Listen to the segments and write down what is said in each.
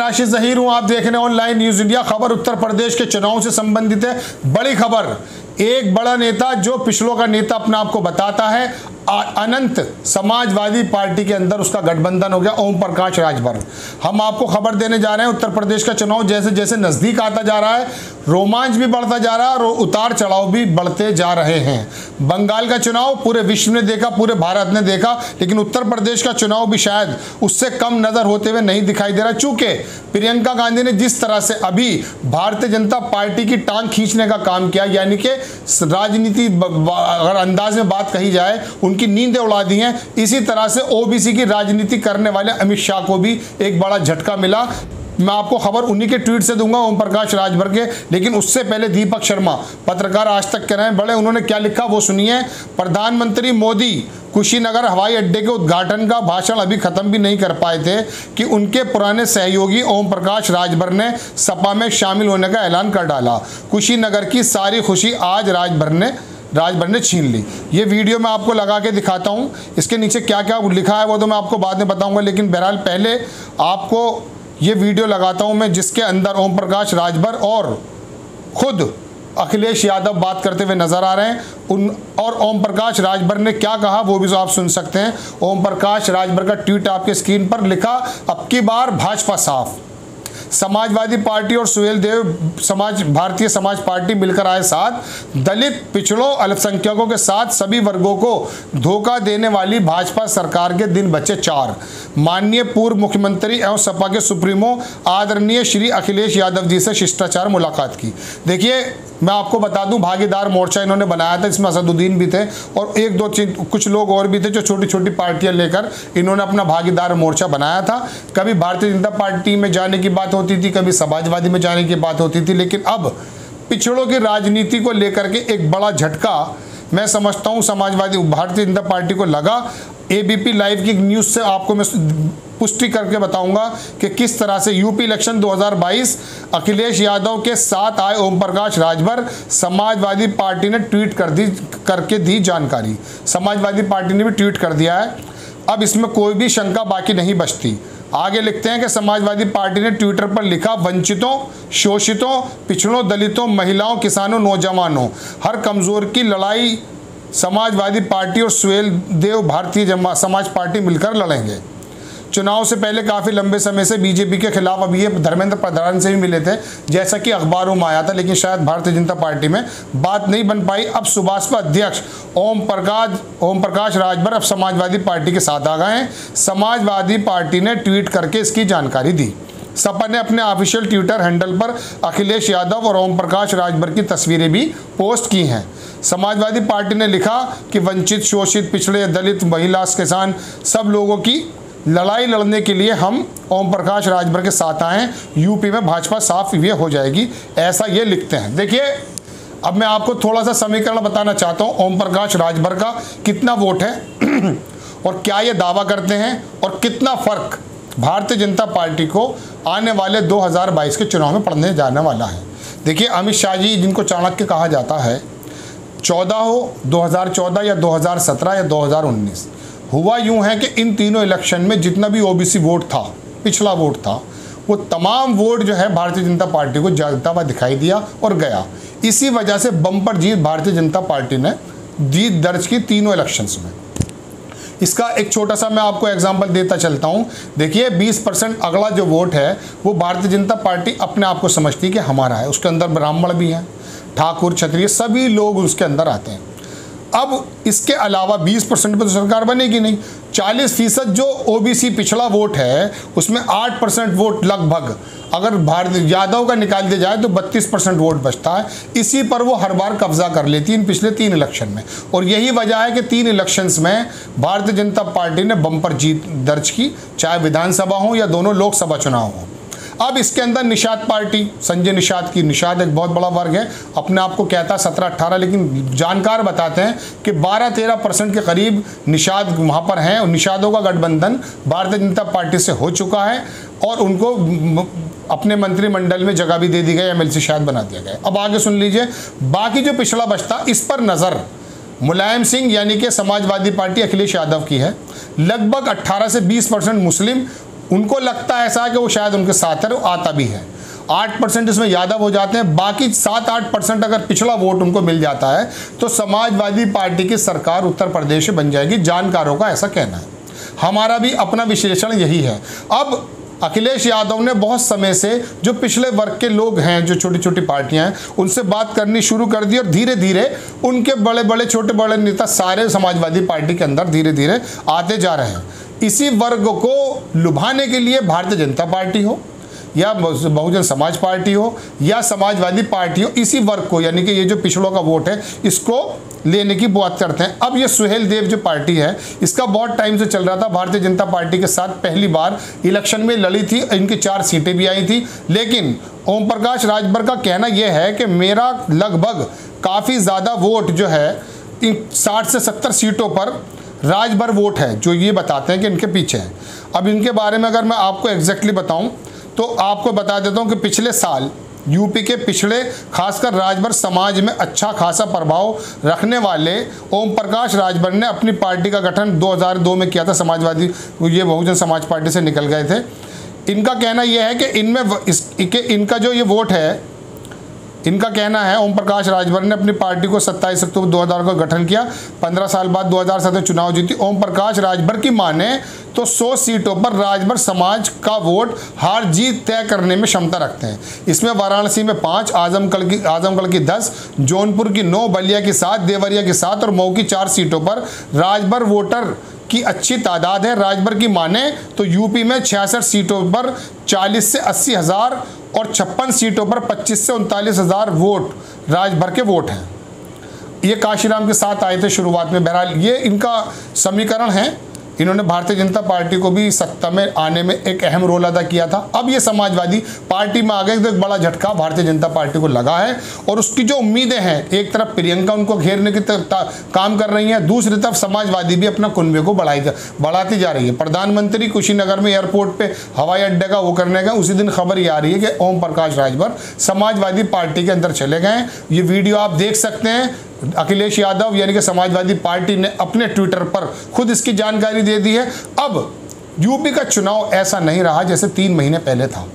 राशिद ज़हीर हूं, आप देख रहे हैं ऑनलाइन न्यूज़ इंडिया। खबर उत्तर प्रदेश के चुनाव से संबंधित है। बड़ी खबर, एक बड़ा नेता जो पिछड़ों का नेता अपने आप को बताता है, अनंत समाजवादी पार्टी के अंदर उसका गठबंधन हो गया ओम प्रकाश राजभर। हम आपको खबर देने जा रहे हैं, उत्तर प्रदेश का चुनाव जैसे जैसे नज़दीक आता जा रहा है, रोमांच भी बढ़ता जा रहा है और उतार चढ़ाव भी बढ़ते जा रहे हैं। बंगाल का चुनाव पूरे विश्व ने देखा, पूरे भारत ने देखा, लेकिन उत्तर प्रदेश का चुनाव भी शायद उससे कम नज़र होते हुए नहीं दिखाई दे रहा। चूंकि प्रियंका गांधी ने जिस तरह से अभी भारतीय जनता पार्टी की टांग खींचने का काम किया, यानी कि राजनीति अगर अंदाज में बात कही जाए, उनकी नींदें उड़ा दी हैं। इसी तरह से ओबीसी की राजनीति करने वाले अमित शाह को भी एक बड़ा झटका मिला। मैं आपको खबर उन्हीं के ट्वीट से दूंगा, ओम प्रकाश राजभर के, लेकिन उससे पहले दीपक शर्मा पत्रकार आज तक के रहे बड़े, उन्होंने क्या लिखा वो सुनिए। प्रधानमंत्री मोदी कुशीनगर हवाई अड्डे के उद्घाटन का भाषण अभी खत्म भी नहीं कर पाए थे कि उनके पुराने सहयोगी ओम प्रकाश राजभर ने सपा में शामिल होने का ऐलान कर डाला। कुशीनगर की सारी खुशी आज राजभर ने छीन ली। ये वीडियो मैं आपको लगा के दिखाता हूँ, इसके नीचे क्या क्या लिखा है वो तो मैं आपको बाद में बताऊंगा, लेकिन बहरहाल पहले आपको ये वीडियो लगाता हूँ मैं, जिसके अंदर ओम प्रकाश राजभर और खुद अखिलेश यादव बात करते हुए नजर आ रहे हैं। और ओम प्रकाश राजभर ने क्या कहा वो भी आप सुन सकते हैं। ओम प्रकाश राजभर का ट्वीट आपके स्क्रीन पर लिखा, अब की बार भाजपा साफ, समाजवादी पार्टी और सुहेल देव भारतीय समाज पार्टी मिलकर आए साथ, दलित, पिछड़ों, अल्पसंख्यकों के साथ सभी वर्गों को धोखा देने वाली भाजपा सरकार के दिन बचे 4। माननीय पूर्व मुख्यमंत्री एवं सपा के सुप्रीमो आदरणीय श्री अखिलेश यादव जी से शिष्टाचार मुलाकात की। देखिए मैं आपको बता दूं, भागीदार मोर्चा इन्होंने बनाया था, इसमें असदुद्दीन भी थे और एक दो कुछ लोग और भी थे जो छोटी छोटी पार्टियां लेकर इन्होंने अपना भागीदार मोर्चा बनाया था। कभी भारतीय जनता पार्टी में जाने की बात होती थी, कभी समाजवादी में जाने की बात होती थी, लेकिन अब पिछड़ों की राजनीति को लेकर के एक बड़ा झटका मैं समझता हूं समाजवादी भारतीय जनता पार्टी को लगा। एबीपी लाइव की न्यूज़ से आपको मैं पुष्टि करके बताऊंगा कि किस तरह से यूपी इलेक्शन 2022 अखिलेश यादव के साथ आए ओम प्रकाश राजभर, समाजवादी पार्टी ने ट्वीट करके दी जानकारी। समाजवादी पार्टी ने भी ट्वीट कर दिया है, अब इसमें कोई भी शंका बाकी नहीं बचती। आगे लिखते हैं कि समाजवादी पार्टी ने ट्विटर पर लिखा, वंचितों, शोषितों, पिछड़ों, दलितों, महिलाओं, किसानों, नौजवानों, हर कमजोर की लड़ाई समाजवादी पार्टी और सुहेल देव भारतीय समाज पार्टी मिलकर लड़ेंगे। चुनाव से पहले काफ़ी लंबे समय से बीजेपी के खिलाफ अभी ये धर्मेंद्र प्रधान से भी मिले थे, जैसा कि अखबारों में आया था, लेकिन शायद भारतीय जनता पार्टी में बात नहीं बन पाई। अब सुभाषपा अध्यक्ष ओम प्रकाश राजभर अब समाजवादी पार्टी के साथ आ गए हैं। समाजवादी पार्टी ने ट्वीट करके इसकी जानकारी दी। सपा ने अपने ऑफिशियल ट्विटर हैंडल पर अखिलेश यादव और ओम प्रकाश राजभर की तस्वीरें भी पोस्ट की हैं। समाजवादी पार्टी ने लिखा कि वंचित, शोषित, पिछड़े, दलित, महिला, किसान सब लोगों की लड़ाई लड़ने के लिए हम ओम प्रकाश राजभर के साथ आए हैं। यूपी में भाजपा साफ ये हो जाएगी, ऐसा ये लिखते हैं। देखिए अब मैं आपको थोड़ा सा समीकरण बताना चाहता हूँ, ओम प्रकाश राजभर का कितना वोट है और क्या ये दावा करते हैं और कितना फर्क भारतीय जनता पार्टी को आने वाले 2022 के चुनाव में पड़ने जाने वाला है। देखिए अमित शाह जी, जिनको चाणक्य कहा जाता है, 14 हो 2014 या 2017 या 2019, हुआ यूं है कि इन तीनों इलेक्शन में जितना भी ओबीसी वोट था, पिछला वोट था, वो तमाम वोट जो है भारतीय जनता पार्टी को जाता हुआ दिखाई दिया और गया। इसी वजह से बम्पर जीत भारतीय जनता पार्टी ने जीत दर्ज की तीनों इलेक्शंस में। इसका एक छोटा सा मैं आपको एग्जांपल देता चलता हूं। देखिए 20% अगला जो वोट है वो भारतीय जनता पार्टी अपने आप को समझती है कि हमारा है, उसके अंदर ब्राह्मण भी हैं, ठाकुर, क्षत्रिय, सभी लोग उसके अंदर आते हैं। अब इसके अलावा 20% पर तो सरकार बनेगी नहीं। 40% जो ओबीसी पिछड़ा वोट है उसमें 8% वोट लगभग अगर भारतीय यादव का निकाल दिया जाए तो 32% वोट बचता है। इसी पर वो हर बार कब्जा कर लेती है इन पिछले 3 इलेक्शन में, और यही वजह है कि 3 इलेक्शंस में भारतीय जनता पार्टी ने बम्पर जीत दर्ज की, चाहे विधानसभा हो या दोनों लोकसभा चुनाव हो। अब इसके अंदर निषाद पार्टी, संजय निषाद की, निषाद एक बहुत बड़ा वर्ग है, अपने आप को कहता है 17-18, लेकिन जानकार बताते हैं कि 12-13% के करीब निषाद वहाँ पर हैं और निषादों का गठबंधन भारतीय जनता पार्टी से हो चुका है और उनको अपने मंत्रिमंडल में जगह भी दे दी गई, एमएलसी शायद बना दिया गया। अब आगे सुन लीजिए, बाकी जो पिछड़ा बचता इस पर नज़र मुलायम सिंह यानी कि समाजवादी पार्टी अखिलेश यादव की है। लगभग 18 से 20% मुस्लिम उनको लगता है ऐसा कि वो शायद उनके साथ है, वो आता भी है। 8% इसमें यादव हो जाते हैं, बाकी 7-8% अगर पिछड़ा वोट उनको मिल जाता है तो समाजवादी पार्टी की सरकार उत्तर प्रदेश में बन जाएगी। जानकारों का ऐसा कहना है, हमारा भी अपना विश्लेषण यही है। अब अखिलेश यादव ने बहुत समय से जो पिछले वर्ग के लोग हैं, जो छोटी छोटी पार्टियां हैं, उनसे बात करनी शुरू कर दी और धीरे धीरे उनके बड़े बड़े छोटे बड़े नेता सारे समाजवादी पार्टी के अंदर धीरे धीरे आते जा रहे हैं। इसी वर्ग को लुभाने के लिए भारतीय जनता पार्टी हो या बहुजन समाज पार्टी हो या समाजवादी पार्टी हो, इसी वर्ग को यानी कि ये जो पिछड़ों का वोट है इसको लेने की बात करते हैं। अब ये सुहेल देव जो पार्टी है इसका बहुत टाइम से चल रहा था, भारतीय जनता पार्टी के साथ पहली बार इलेक्शन में लड़ी थी, इनकी 4 सीटें भी आई थी। लेकिन ओम प्रकाश राजभर का कहना यह है कि मेरा लगभग काफ़ी ज़्यादा वोट जो है इन 60 से 70 सीटों पर राजभर वोट है, जो ये बताते हैं कि इनके पीछे है। अब इनके बारे में अगर मैं आपको एग्जैक्टली बताऊं तो आपको बता देता हूं कि पिछले साल यूपी के पिछड़े खासकर राजभर समाज में अच्छा खासा प्रभाव रखने वाले ओम प्रकाश राजभर ने अपनी पार्टी का गठन 2002 में किया था। समाजवादी ये बहुजन समाज पार्टी से निकल गए थे। इनका कहना यह है कि इनमें इनका जो ये वोट है, इनका कहना है ओम प्रकाश राजभर ने अपनी पार्टी को 27 अक्टूबर 2000 को गठन किया, 15 साल बाद 2007 में चुनाव जीती। ओम प्रकाश राजभर की माने तो 100 सीटों पर राजभर समाज का वोट हार जीत तय करने में क्षमता रखते हैं। इसमें वाराणसी में 5, आजमगढ़ की 10, जौनपुर की 9, बलिया की 7, देवरिया की 7 और मऊ की 4 सीटों पर राजभर वोटर की अच्छी तादाद है। राजभर की माने तो यूपी में 66 सीटों पर 40 से 80 हज़ार और 56 सीटों पर 25 से 39 हज़ार वोट राजभर के वोट हैं। ये काशीराम के साथ आए थे शुरुआत में। बहरहाल ये इनका समीकरण है। इन्होंने भारतीय जनता पार्टी को भी सत्ता में आने में एक अहम रोल अदा किया था। अब ये समाजवादी पार्टी में आ गए तो एक बड़ा झटका भारतीय जनता पार्टी को लगा है और उसकी जो उम्मीदें हैं, एक तरफ प्रियंका उनको घेरने की काम कर रही हैं, दूसरी तरफ समाजवादी भी अपना कुनबे को बढ़ाती जा रही है। प्रधानमंत्री कुशीनगर में एयरपोर्ट पे हवाई अड्डे का वो करने का उसी दिन खबर ये आ रही है कि ओम प्रकाश राजभर समाजवादी पार्टी के अंदर चले गए। ये वीडियो आप देख सकते हैं। अखिलेश यादव यानी कि समाजवादी पार्टी ने अपने ट्विटर पर खुद इसकी जानकारी दे दी है। अब यूपी का चुनाव ऐसा नहीं रहा जैसे 3 महीने पहले था।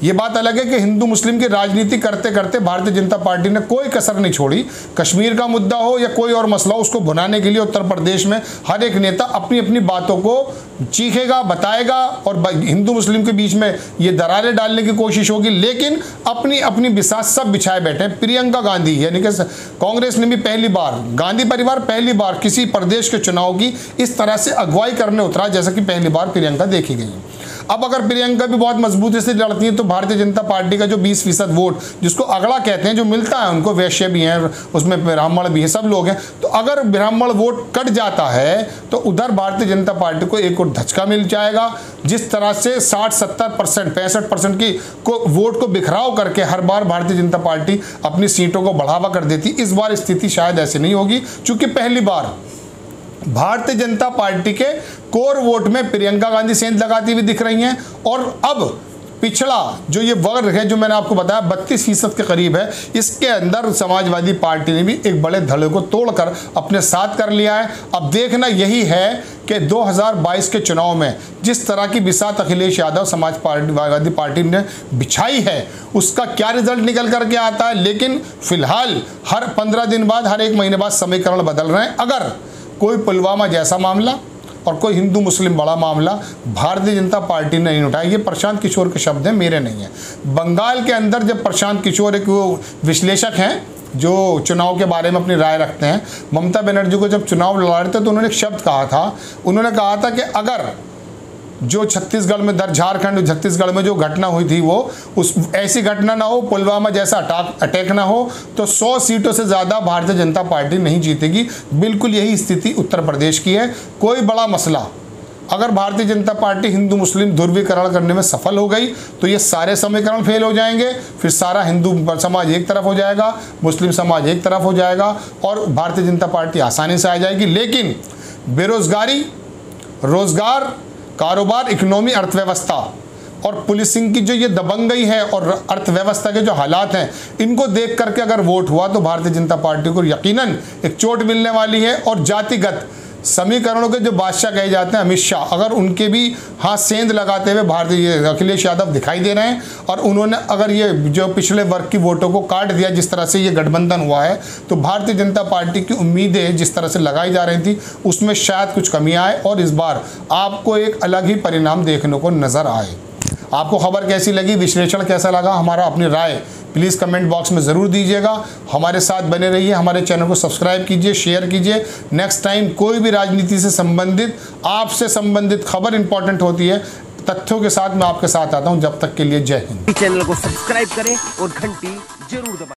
ये बात अलग है कि हिंदू मुस्लिम की राजनीति करते करते भारतीय जनता पार्टी ने कोई कसर नहीं छोड़ी। कश्मीर का मुद्दा हो या कोई और मसला हो, उसको भुनाने के लिए उत्तर प्रदेश में हर एक नेता अपनी अपनी बातों को चीखेगा, बताएगा और हिंदू मुस्लिम के बीच में ये दरारें डालने की कोशिश होगी। लेकिन अपनी अपनी बिसात सब बिछाए बैठे। प्रियंका गांधी यानी कि कांग्रेस ने भी पहली बार, गांधी परिवार पहली बार किसी प्रदेश के चुनाव की इस तरह से अगुवाई करने उतरा जैसा कि पहली बार प्रियंका देखी गई। अब अगर प्रियंका भी बहुत मजबूती से लड़ती है तो भारतीय जनता पार्टी का जो 20% वोट, जिसको अगला कहते हैं, जो मिलता है उनको, वैश्य भी हैं, उसमें ब्राह्मण भी है, सब लोग हैं, तो अगर ब्राह्मण वोट कट जाता है तो उधर भारतीय जनता पार्टी को एक और धचका मिल जाएगा। जिस तरह से 60-70%, 65% की वोट को बिखराव करके हर बार भारतीय जनता पार्टी अपनी सीटों को बढ़ावा कर देती, इस बार स्थिति शायद ऐसी नहीं होगी, चूंकि पहली बार भारतीय जनता पार्टी के कोर वोट में प्रियंका गांधी सेंध लगाती हुई दिख रही हैं। और अब पिछड़ा जो ये वर्ग है, जो मैंने आपको बताया 32% के करीब है, इसके अंदर समाजवादी पार्टी ने भी एक बड़े धड़े को तोड़कर अपने साथ कर लिया है। अब देखना यही है कि 2022 के चुनाव में जिस तरह की बिसात अखिलेश यादव समाजवादी पार्टी ने बिछाई है, उसका क्या रिजल्ट निकल करके आता है। लेकिन फिलहाल हर 15 दिन बाद, हर 1 महीने बाद समीकरण बदल रहे हैं। अगर कोई पुलवामा जैसा मामला और कोई हिंदू मुस्लिम बड़ा मामला भारतीय जनता पार्टी ने नहीं उठाया, ये प्रशांत किशोर के शब्द हैं, मेरे नहीं हैं। बंगाल के अंदर जब प्रशांत किशोर एक विश्लेषक हैं जो चुनाव के बारे में अपनी राय रखते हैं, ममता बनर्जी को जब चुनाव लड़ा रहे थे तो उन्होंने एक शब्द कहा था, उन्होंने कहा था कि अगर जो छत्तीसगढ़ में झारखंड छत्तीसगढ़ में जो घटना हुई थी वो उस ऐसी घटना ना हो, पुलवामा जैसा अटैक ना हो, तो 100 सीटों से ज़्यादा भारतीय जनता पार्टी नहीं जीतेगी। बिल्कुल यही स्थिति उत्तर प्रदेश की है। कोई बड़ा मसला अगर भारतीय जनता पार्टी हिंदू मुस्लिम ध्रुवीकरण करने में सफल हो गई तो ये सारे समीकरण फेल हो जाएंगे। फिर सारा हिंदू समाज एक तरफ हो जाएगा, मुस्लिम समाज एक तरफ हो जाएगा और भारतीय जनता पार्टी आसानी से आ जाएगी। लेकिन बेरोजगारी, रोजगार, कारोबार, इकोनॉमी, अर्थव्यवस्था और पुलिसिंग की जो ये दबंगई है और अर्थव्यवस्था के जो हालात हैं, इनको देख करके अगर वोट हुआ तो भारतीय जनता पार्टी को यकीनन एक चोट मिलने वाली है। और जातिगत समीकरणों के जो बादशाह कहे जाते हैं अमित शाह, अगर उनके भी हाथ सेंध लगाते हुए भारतीय अखिलेश यादव दिखाई दे रहे हैं, और उन्होंने अगर ये जो पिछले वर्ग की वोटों को काट दिया जिस तरह से ये गठबंधन हुआ है, तो भारतीय जनता पार्टी की उम्मीदें जिस तरह से लगाई जा रही थी उसमें शायद कुछ कमी आए और इस बार आपको एक अलग ही परिणाम देखने को नजर आए। आपको खबर कैसी लगी, विश्लेषण कैसा लगा, हमारा अपनी राय प्लीज़ कमेंट बॉक्स में ज़रूर दीजिएगा। हमारे साथ बने रहिए, हमारे चैनल को सब्सक्राइब कीजिए, शेयर कीजिए। नेक्स्ट टाइम कोई भी राजनीति से संबंधित, आपसे संबंधित खबर इंपॉर्टेंट होती है, तथ्यों के साथ मैं आपके साथ आता हूं। जब तक के लिए जय हिंद। चैनल को सब्सक्राइब करें और घंटी जरूर दबाएं।